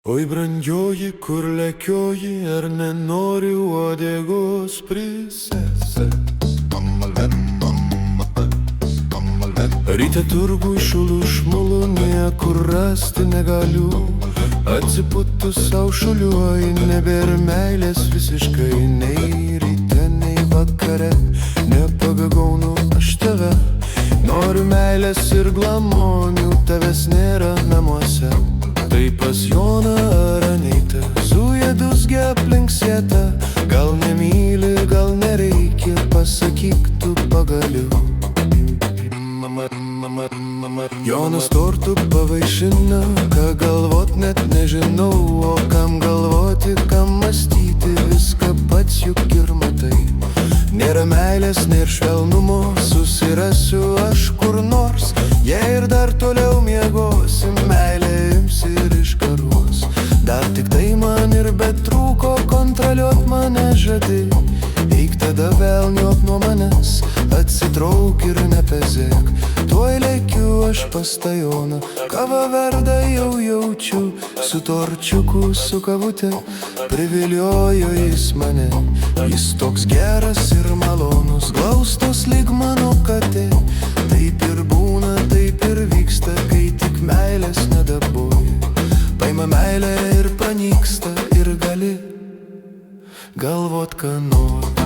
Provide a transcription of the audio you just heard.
Oi brangioji, kur lekioji, ar nenori uodegos prisesės? Ryte turgui šulu šmulu, niekur rasti negaliu. Atsipūtus savo šuliuoji, nebėra meilės visiškai. Nei ryte, nei vakare, nepagaunu aš tave. Noriu meilės ir glamonių, tavęs nėra namuose. Tai pas Joną ar Anytą, zuja dūzgia aplink sietą. Gal nemyli, gal nereikia, pasakyk tu pagaliau. Jonas tortų pavaišina, ką galvot net nežinau. O kam galvoti, kam mąstyti, viską pats juk ir matai. Nėra meilės, nėra švelnumo, susirasiu aš kur nors. Jei ir dar toliau miegosim, meilė ims ir išgaruos. Dar tik tai man ir betrūko, kontroliuot mane žadi. Eik tada velniop nuo manęs, atsitrauk ir nepezėk. Tuoj lėkiu aš pas tą Joną, kava verda jau jaučiu. Su torčiuku, su kavute, priviliojo jis mane. Jis toks geras ir malonus, glaustos lyg mano katė. Taip ir būna, taip ir vyksta, kai tik meilės nedaboji. Paima meilę ir pranyksta, ir gali galvot, ką nori.